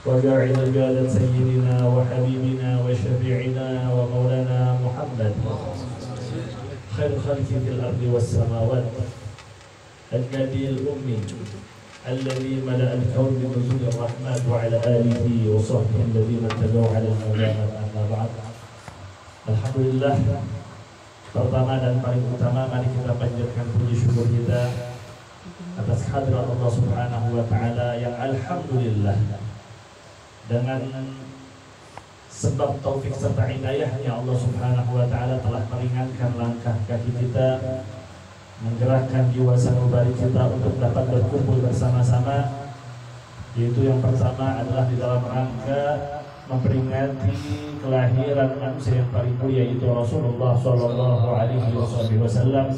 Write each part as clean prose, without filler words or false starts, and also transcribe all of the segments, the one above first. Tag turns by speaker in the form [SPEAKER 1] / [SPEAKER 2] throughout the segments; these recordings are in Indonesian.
[SPEAKER 1] وجاعل قادة سيدنا وحبيبنا وشفيعنا ومولانا محمد خير خلق في الأرض والسماوات النبي الأمي الذي ملأ الكون بنزول الرحمن وعلى آله وصحبه الذين اتبعوا على الهدى. أما بعد. Alhamdulillah, pertama dan paling utama mari kita panjatkan puji syukur kita atas hadirat Allah Subhanahu wa taala yang alhamdulillah dengan sebab taufik serta hidayahnya Allah Subhanahu wa taala telah meringankan langkah kaki kita, menggerakkan jiwa sanubari kita untuk dapat berkumpul bersama-sama, yaitu yang pertama adalah di dalam rangka memperingati kelahiran manusia yang paling mulia yaitu Rasulullah Shallallahu Alaihi Wasallam,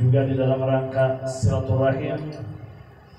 [SPEAKER 1] juga di dalam rangka silaturahim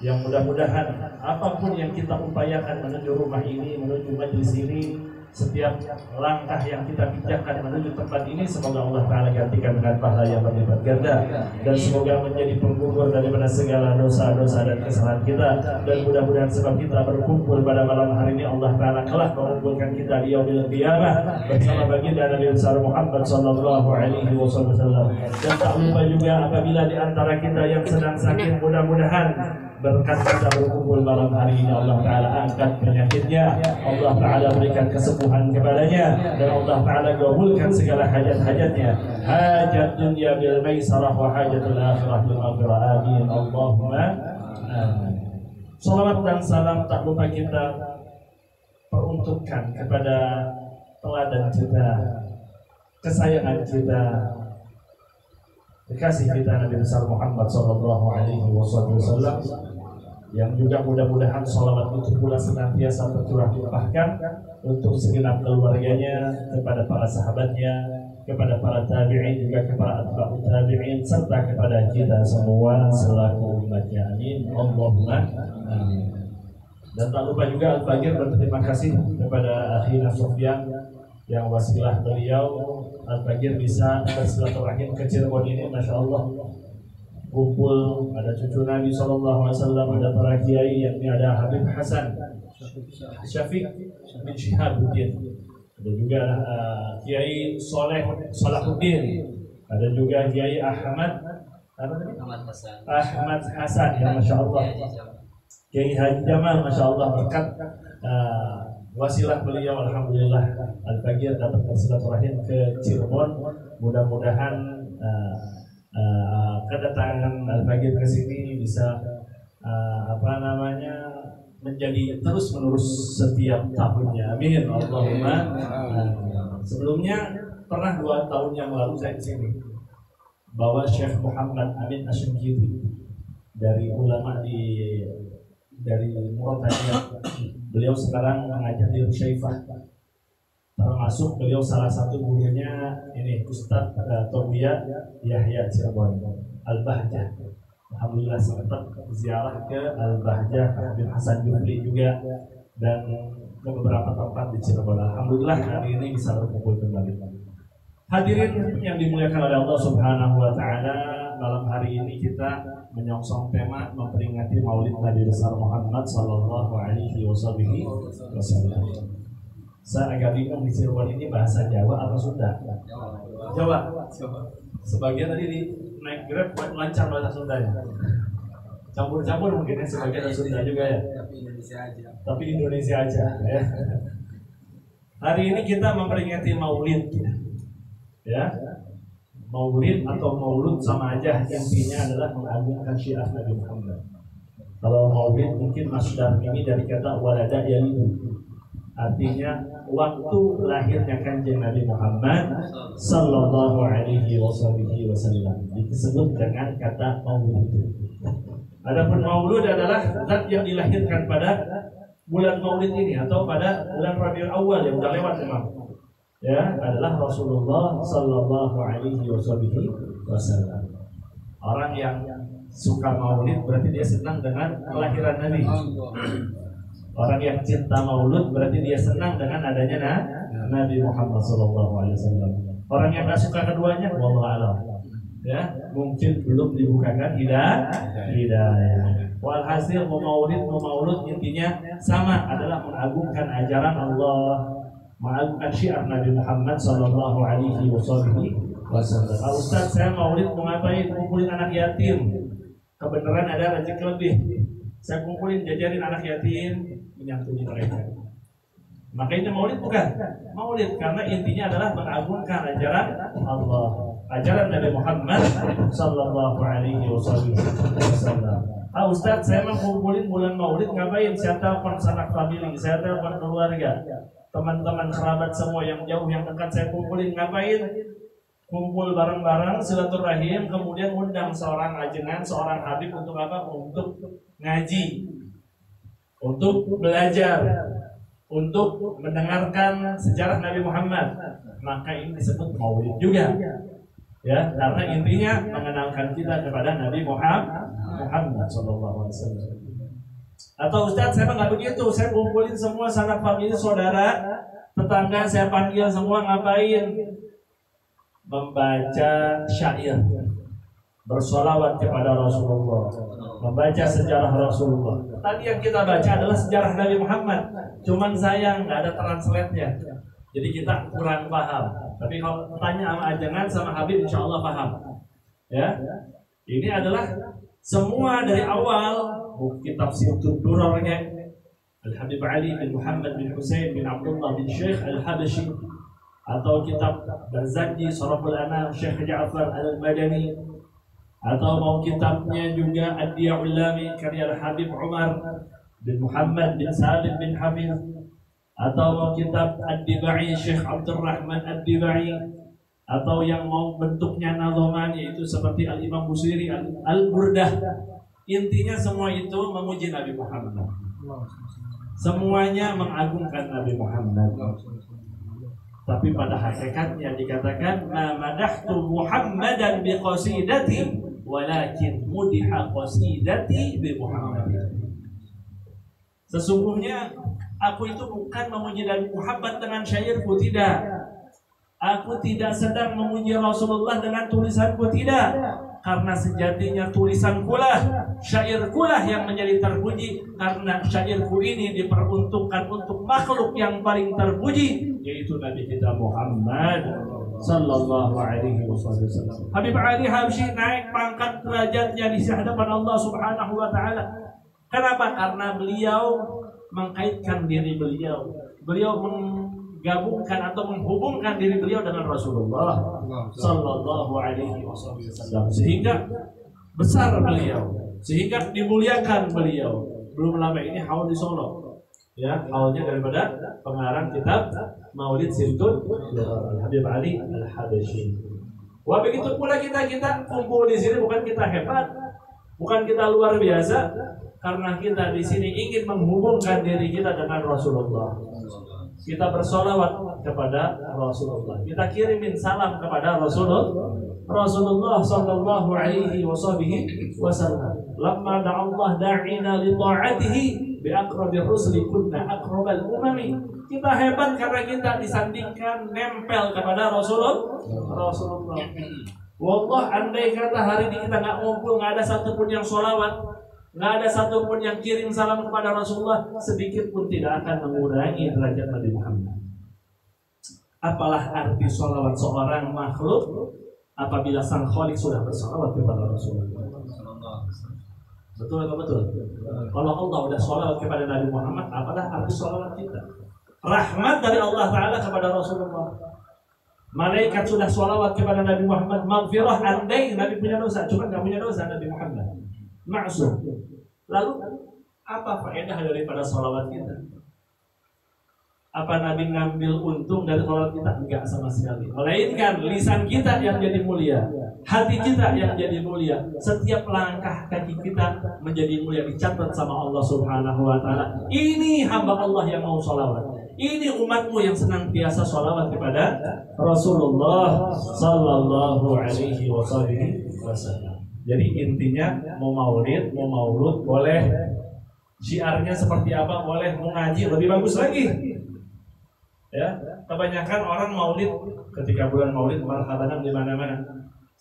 [SPEAKER 1] yang mudah-mudahan apapun yang kita upayakan menuju rumah ini, menuju majelis ini, setiap langkah yang kita pijakan menuju tempat ini, semoga Allah Ta'ala gantikan dengan pahala yang berlipat ganda, dan semoga menjadi penggugur daripada segala dosa-dosa dan kesalahan kita. Dan mudah-mudahan sebab kita berkumpul pada malam hari ini, Allah Ta'ala kelak mengumpulkan kita di yaumil qiyamah bersama baginda Nabi besar Muhammad Sallallahu Alaihi Wasallam. Dan tak lupa juga apabila di antara kita yang sedang sakit, mudah-mudahan berkat kita berkumpul malam hari ini Allah Ta'ala angkat penyakitnya, Allah Ta'ala berikan kesembuhan kepadanya, dan Allah Ta'ala kabulkan segala hajat-hajatnya, hajat dunia bil maisarah wa hajatul akhirah bil maghfirah. Amin Allahumma amin. Salawat dan salam tak lupa kita peruntukkan kepada teladan kita, kesayangan kita, kekasih kita Nabi besar Muhammad Sallallahu Alaihi Wasallam, yang juga mudah-mudahan salawat itu pula senantiasa tercurah limpahkan untuk segenap keluarganya, kepada para sahabatnya, kepada para tabi'in, juga kepada atba'ut tabi'in, serta kepada kita semua selaku umatnya. Amin Allahumma amin. Dan tak lupa juga Al-Bagir berterima kasih kepada akhina Sofyan yang wasilah beliau Al-Bagir bisa bersilaturahim ke Cirebon ini. Masya Allah, kumpul ada cucu Nabi SAW, ada para kiai, yakni ada Habib Hasan Syafiq bin Syihabuddin, ada juga Kiai Salahuddin, ada juga Kiai Ahmad Hasan, ya Masya Allah, Kiai Haji Jamal, Masya Allah, berkat wasilah beliau alhamdulillah Al-Bagir dapat bersilaturahim ke Cirebon. Mudah-mudahan kedatangan Al-Bagir ke sini bisa menjadi terus-menerus setiap tahunnya. Amin Allahumma amin. Sebelumnya pernah 2 tahun yang lalu saya ke sini bawa Syekh Muhammad Amin Asy'ari dari ulama dari Mauritania. Beliau sekarang mengajar di Rusyaifah, termasuk beliau salah satu gurunya ini Ustaz Tobia Yahya Cirebon Al-Bahjah. Alhamdulillah sempat ziarah ke Al-Bahjah, Habib Hasan Jufri juga, dan ke beberapa tempat di Cirebon. Alhamdulillah hari ini bisa berkumpul kembali. Hadirin yang dimuliakan oleh Allah Subhanahu wa taala, malam hari ini kita menyongsong tema memperingati Maulid Nabi besar Muhammad Sallallahu Alaihi Wasallam. Saya agak bingung di Cirebon ini bahasa Jawa atau Sunda? Jawa. Sebagian tadi di naik Grab buat lancar bahasa Sundanya. Campur-campur mungkin ya, sebagian dari Sunda juga ya. Tapi Indonesia aja ya. Hari ini kita memperingati Maulid. Ya. Maulid atau maulud sama aja, intinya adalah mengagungkan syiar Nabi Muhammad. Kalau maulid mungkin masdar ini dari kata walada yalidu, artinya waktu lahirnya kanjeng Nabi Muhammad Sallallahu Alaihi Wasallam disebut dengan kata maulud. Adapun maulud adalah zat yang dilahirkan pada bulan maulid ini atau pada bulan Rabiul Awal yang sudah lewat memang. Ya, adalah Rasulullah Sallallahu Alaihi Wasallam. Orang yang suka maulid berarti dia senang dengan kelahiran Nabi. Orang yang cinta maulud berarti dia senang dengan adanya Nabi Muhammad Sallallahu Alaihi Wasallam. Orang yang nggak suka keduanya, wallahu a'lam. Ya, mungkin belum dibukakan hidayah. Walhasil mau maulid mau maulud intinya sama, adalah mengagungkan ajaran Allah, mengagungkan syiar Nabi Muhammad sallallahu alaihi wasallam. Ustaz, saya maulid mau ngapain? Kumpulin anak yatim. Kebenaran ada rezeki lebih. Saya kumpulin jajarin anak yatim, menyantuni mereka. Makanya maulid bukan? Maulid karena intinya adalah mengagungkan ajaran Allah, ajaran Nabi Muhammad sallallahu alaihi wasallam. Ustaz, saya mau kumpulin bulan maulid ngapain? Saya telepon sanak famili, saya telepon keluarga, teman-teman kerabat semua yang jauh yang dekat saya kumpulin ngapain? Kumpul bareng-bareng silaturahim, kemudian undang seorang ajengan, seorang habib untuk apa? Untuk ngaji, untuk belajar, untuk mendengarkan sejarah Nabi Muhammad. Maka ini disebut maulid juga, ya, karena intinya mengenalkan kita kepada Nabi Muhammad sallallahu alaihi wasallam. Atau Ustaz, saya nggak begitu, saya kumpulin semua sanak famili, saudara, tetangga, saya panggil semua ngapain? Membaca syair, bersolawat kepada Rasulullah, membaca sejarah Rasulullah. Tadi yang kita baca adalah sejarah Nabi Muhammad, cuman sayang nggak ada translate-nya, jadi kita kurang paham. Tapi kalau tanya sama ajangan sama Habib, insya Allah paham. Ya, ini adalah semua dari awal buku tafsir Durarnya Al-Habib Ali bin Muhammad bin Husain bin Abdullah bin Syekh Al-Habashi, atau kitab Barzanji Saraful Anam Syekh Ja'far Al-Madani, atau mau kitabnya juga Ad-Diya'ul Lami karya Al-Habib Umar bin Muhammad bin Salim bin Hafiz, atau mau kitab Ad-Dibai Syekh Abdurrahman Ad-Dibai, atau yang mau bentuknya nazoman yaitu seperti Al-Imam Busiri Al-Burdah. Intinya semua itu memuji Nabi Muhammad, semuanya mengagungkan Nabi Muhammad. Tapi pada hakikatnya dikatakan madahtu Muhammadan biqasidati walakin mudiha qasidati bi Muhammad. Sesungguhnya aku itu bukan memuji Nabi Muhammad dengan syairku, tidak. Aku tidak sedang memuji Rasulullah dengan tulisanku, tidak. Karena sejatinya tulisankulah, syairkulah yang menjadi terpuji, karena syairku ini diperuntukkan untuk makhluk yang paling terpuji, yaitu Nabi kita Muhammad sallallahu alaihi wasallam. Habib Ali Habsyi naik pangkat derajatnya di hadapan Allah Subhanahu wa taala. Kenapa? Karena beliau mengkaitkan diri beliau. Beliau menggabungkan atau menghubungkan diri beliau dengan Rasulullah sallallahu alaihi wasallam, sehingga besar beliau, sehingga dimuliakan beliau. Belum lama ini haul di Solo, ya, haulnya daripada pengarang kitab Maulid Sirtun Habib Ali Al-Habsyi. Wah, begitu pula kita kumpul di sini bukan kita hebat, bukan kita luar biasa, karena kita di sini ingin menghubungkan diri kita dengan Rasulullah. Kita bersolawat kepada Rasulullah, kita kirimin salam kepada Rasulullah sallallahu alaihi wasallam. Lamma da'allah da'ina li ta'atihi bi aqrabir rusuli kunna aqrabal umami. Kita hebat karena kita disandingkan nempel kepada Rasulullah. Wallah, andai kata hari ini kita nggak ngumpul, nggak ada satupun yang solawat, nggak ada satupun yang kirim salam kepada Rasulullah, sedikit pun tidak akan mengurangi derajat Nabi Muhammad. Apalah arti sholawat seorang makhluk apabila sang Khalik sudah bersolawat kepada Rasulullah. Betul atau betul? Kalau Allah sudah sholawat kepada Nabi Muhammad, apalah arti sholawat kita? Rahmat dari Allah Ta'ala kepada Rasulullah. Malaikat sudah sholawat kepada Nabi Muhammad, maghfirah, andai Nabi punya dosa, cuma nggak punya dosa Nabi Muhammad, maksum. Lalu apa faedah daripada sholawat kita? Apa Nabi ngambil untung dari sholawat kita? Enggak sama sekali. Melainkan lisan kita yang jadi mulia, hati kita yang jadi mulia, setiap langkah kaki kita menjadi mulia, dicatat sama Allah Subhanahu wa taala. Ini hamba Allah yang mau sholawat. Ini umatmu yang senantiasa sholawat kepada Rasulullah sallallahu alaihi wasallam. Jadi intinya mau maulid, mau maulud boleh, syiarnya seperti apa boleh, mau ngaji lebih bagus lagi. Ya, kebanyakan orang maulid ketika bulan maulid marhaban di mana-mana.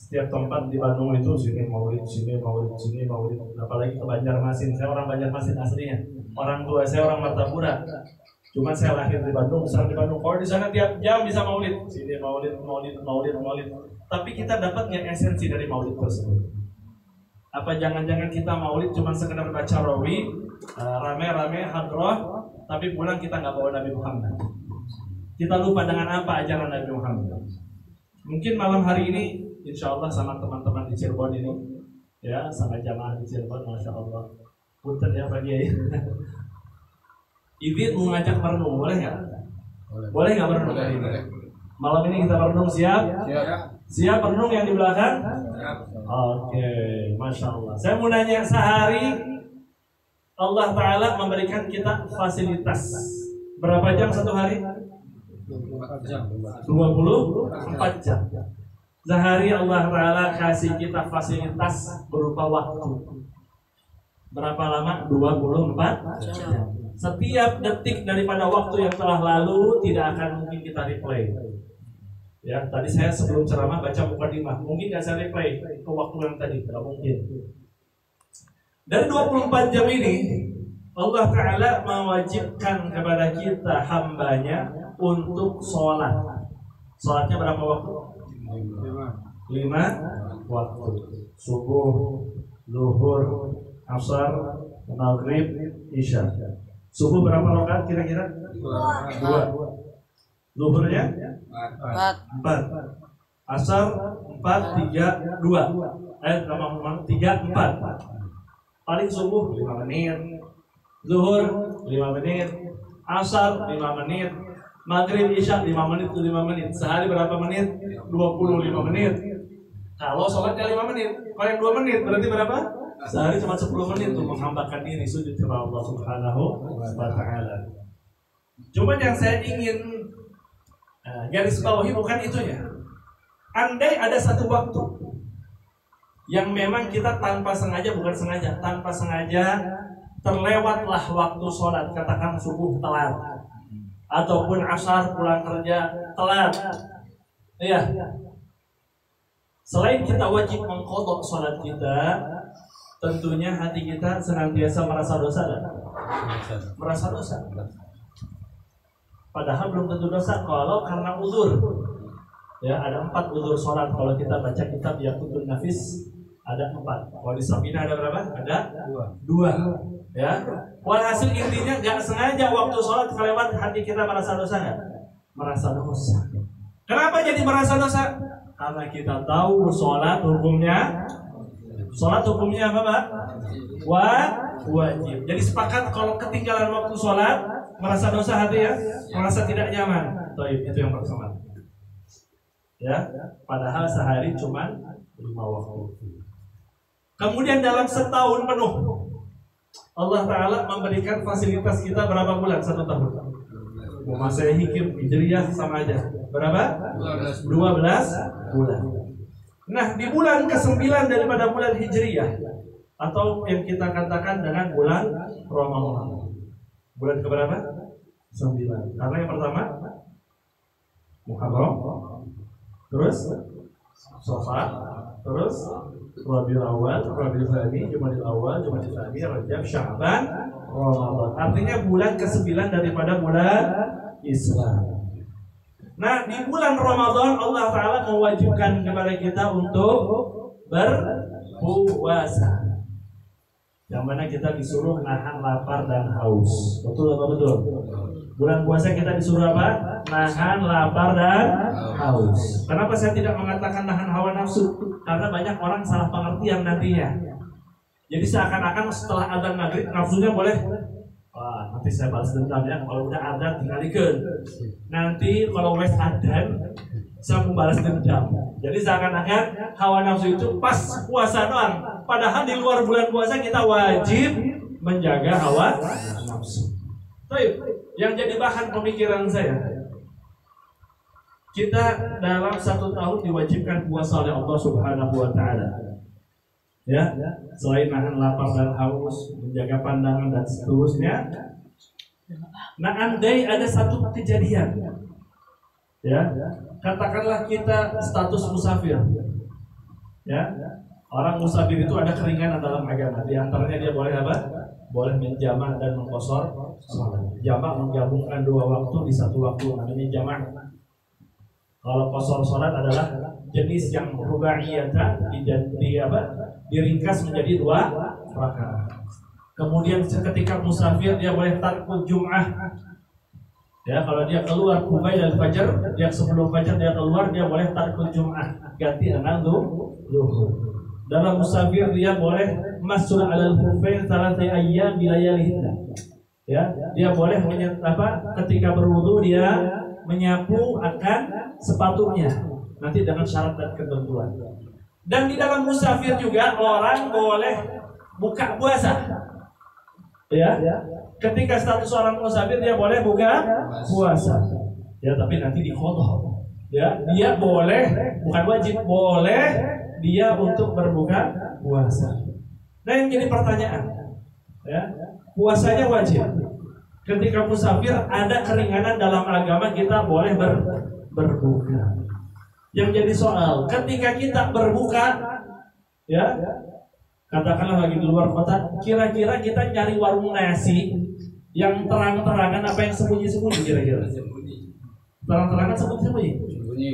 [SPEAKER 1] Setiap tempat di Bandung itu sini maulid, sini maulid, sini maulid. Apalagi ke Banjarmasin. Saya orang Banjarmasin aslinya. Orang tua saya orang Martapura. Cuma saya lahir di Bandung, besar di Bandung. Kalau di sana tiap jam bisa maulid, sini maulid, maulid, maulid, maulid. Tapi kita dapat yang esensi dari maulid tersebut. Apa jangan-jangan kita maulid cuma sekedar baca rawi, rame-rame hadroh, tapi pulang kita nggak bawa Nabi Muhammad. Kita lupa dengan apa ajaran Nabi Muhammad. Mungkin malam hari ini, insya Allah sama teman-teman di Cirebon ini, ya sama jamaah di Cirebon, masya Allah. Punten ya Pak Kiai. Ibit mau ngajak merenung, boleh nggak? Boleh nggak merenung hari ini? Malam ini kita merenung, siap? Siap merenung yang di belakang? Oke, masya Allah. Saya mau nanya, sehari Allah Ta'ala memberikan kita fasilitas berapa jam satu hari? 24 jam. Sehari Allah Ta'ala kasih kita fasilitas berupa waktu. Berapa lama? 24 jam. Setiap detik daripada waktu yang telah lalu tidak akan mungkin kita replay. Ya, tadi saya sebelum ceramah baca mukadimah, mungkin nggak saya replay ke waktu yang tadi, tidak mungkin. Dari 24 jam ini Allah Ta'ala mewajibkan kepada kita hambanya untuk sholat. Sholatnya berapa waktu? 5 waktu. Subuh, zuhur, asar, maghrib, isya. Subuh berapa rakaat kira-kira? 2. Zuhurnya? 4. Asar 4, 3, 2. 3, 4. Paling subuh 5 menit, zuhur 5 menit, asar 5 menit, maghrib isya 5 menit, 5 menit. Sehari berapa menit? 25 menit. Kalau sholatnya 5 menit, kalau yang 2 menit berarti berapa? Sehari cuma 10 menit untuk menghambakan diri sujud kepada Allah Subhanahu wa Ta'ala. Cuma yang saya ingin garis bawahi bukan itunya. Andai ada satu waktu yang memang kita tanpa sengaja, bukan sengaja, tanpa sengaja terlewatlah waktu sholat, katakan subuh telat, ataupun asar pulang kerja telat. Iya. Selain kita wajib mengqadha sholat kita, tentunya hati kita senantiasa merasa dosa dan merasa dosa. Padahal belum tentu dosa kalau karena uzur. Ya, ada 4 uzur sholat. Kalau kita baca kitab Yaqutun Nafis ada 4. Kalau di Sabina ada berapa? Ada 2. Ya. Walhasil intinya nggak sengaja waktu sholat kelewat, hati kita merasa dosa nggak? Merasa dosa. Kenapa jadi merasa dosa? Karena kita tahu sholat hukumnya. Sholat hukumnya apa Pak? Wajib. Jadi sepakat kalau ketinggalan waktu sholat merasa dosa hati ya, merasa tidak nyaman. Itu yang pertama. Ya, padahal sehari cuma 5 waktu. Kemudian dalam setahun penuh Allah Ta'ala memberikan fasilitas kita berapa bulan? 1 tahun. Masehi Hijriyah sama aja. Berapa? 12 bulan. Nah, di bulan ke-9 daripada bulan Hijriyah, atau yang kita katakan dengan bulan Ramadan. Bulan keberapa? 9. Karena yang pertama Muharram, terus Safar, terus Rabiul Awal, Rabiul Tsani, Jumadil Awal, Jumadil Tsani, Rajab, Sya'ban, Ramadan. Artinya bulan ke-9 daripada bulan Islam. Nah, di bulan Ramadan Allah Ta'ala mewajibkan kepada kita untuk berpuasa, yang mana kita disuruh nahan lapar dan haus. Betul apa betul? Bulan puasa kita disuruh apa? Nahan lapar dan haus. Kenapa saya tidak mengatakan nahan hawa nafsu? Karena banyak orang salah pengertian nantinya. Jadi seakan-akan setelah adzan maghrib nafsunya boleh, wah nanti saya balas dendam ya, kalau udah adzan tinggal ikut. Nanti kalau wes adzan saya mau balas dendam. Jadi seakan-akan hawa nafsu itu pas puasa doang. Padahal di luar bulan puasa kita wajib menjaga hawa nafsu. Baik, yang jadi bahan pemikiran saya, kita dalam 1 tahun diwajibkan puasa oleh Allah Subhanahu wa Ta'ala. Ya, selain nahan lapar dan haus, menjaga pandangan dan seterusnya. Nah, andai ada satu kejadian, ya, katakanlah kita status musafir, Ya, orang musafir itu ada keringanan dalam agama. Di antaranya dia boleh apa? Boleh menjamak dan mengqashar salat. Jamak menggabungkan dua waktu di satu waktu, namanya jamak. Kalau qashar salat adalah jenis yang rubaiyatan diringkas menjadi 2 rakaat. Kemudian ketika musafir dia boleh tarkul jum'ah. Ya, kalau dia keluar qabla fajar, dia sebelum fajar dia keluar, dia boleh tarkul jum'ah, ganti dengan zuhur. Dalam musafir dia boleh masuk alal khufain 3 ayyam bilayalihinna. Ya, dia boleh ketika berwudu dia menyapu akan sepatunya, nanti dengan syarat dan ketentuan. Dan di dalam musafir juga orang boleh buka puasa. Ya, ketika status orang musafir dia boleh buka puasa. Ya, tapi nanti diqadha. Ya, dia boleh, bukan wajib, boleh dia untuk berbuka puasa. Nah, yang jadi pertanyaan, ya, puasanya wajib. Ketika musafir ada keringanan dalam agama, kita boleh berbuka. Yang jadi soal, ketika kita berbuka, ya, katakanlah lagi di luar kota, kira-kira kita nyari warung nasi yang terang-terangan apa yang sembunyi-sembunyi kira-kira? Terang-terangan sembunyi-sembunyi?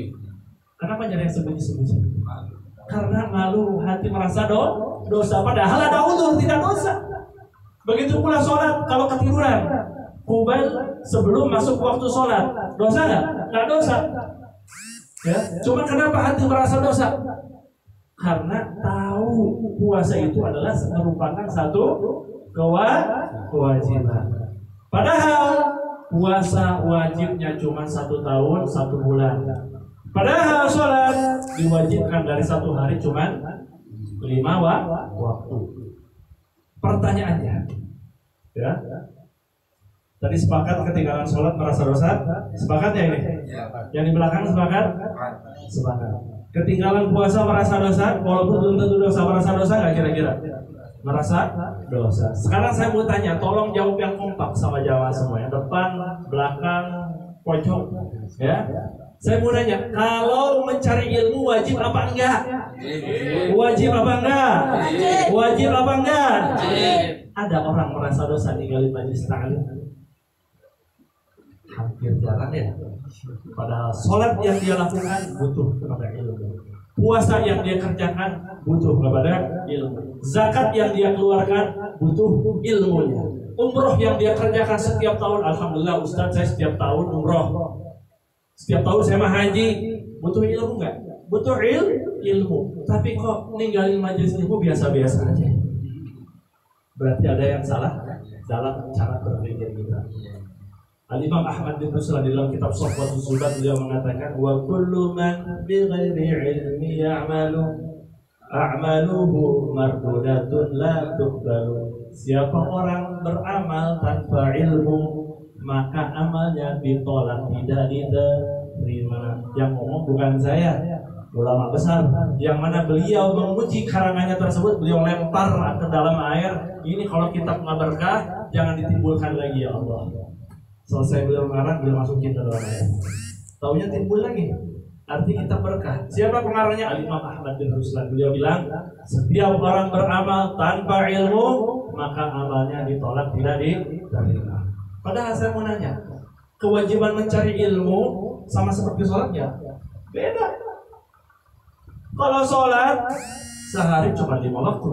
[SPEAKER 1] Kenapa nyari yang sembunyi-sembunyi? Karena malu, hati merasa dosa, padahal ada uzur tidak dosa. Begitu pula sholat, kalau ketiduran kubal sebelum masuk waktu sholat, dosa nggak? Nggak dosa. Ya, cuma kenapa hati merasa dosa? Karena tahu puasa itu adalah merupakan satu kewajiban. Padahal puasa wajibnya cuma 1 tahun 1 bulan. Padahal sholat diwajibkan dari 1 hari cuma 5 waktu. Pertanyaannya, ya, tadi sepakat ketinggalan sholat merasa dosa? Sepakat ya ini? Yang di belakang sepakat? Sepakat. Ketinggalan puasa merasa dosa, walaupun belum tentu dosa, merasa dosa nggak kira-kira? Merasa dosa. Sekarang saya mau tanya, tolong jawab yang kompak sama jawab semua, yang depan, belakang, pojok, ya. Saya mau nanya, kalau mencari ilmu wajib apa enggak? Wajib apa enggak? Wajib apa enggak? Ada orang merasa dosa ninggalin majelis ta'lim? Hampir jarang ya. Padahal sholat yang dia lakukan butuh kepada ilmu, puasa yang dia kerjakan butuh kepada ilmu, zakat yang dia keluarkan butuh ilmunya, umroh yang dia kerjakan setiap tahun. Alhamdulillah Ustaz, saya setiap tahun umroh, setiap tahun saya mah haji. Butuh ilmu nggak? Butuh ilmu. Tapi kok ninggalin majelis ilmu biasa-biasa aja? Berarti ada yang salah dalam cara berpikir kita. Al-Imam Ahmad bin Hanbal dalam kitab Shafwatul Zubat beliau mengatakan, wa kullu man bighairi ilmi ya'malu a'maluhu mardudatun la tuqbalu. Siapa orang beramal tanpa ilmu, maka amalnya ditolak, tidak diterima. Yang ngomong bukan saya, ulama besar, yang mana beliau menguji karangannya tersebut, beliau lempar ke dalam air. Ini kalau kitab nggak berkah, jangan ditimbulkan lagi ya Allah. Selesai beliau mengarang, beliau masukin ke dalam air. Taunya timbul lagi. Arti kita berkah. Siapa pengarangnya? Al-Imam Ahmad bin Hanbal. Beliau bilang, setiap orang beramal tanpa ilmu, maka amalnya ditolak, tidak diterima. Padahal saya mau nanya, kewajiban mencari ilmu sama seperti sholatnya? Beda. Kalau sholat sehari cuma 5 waktu.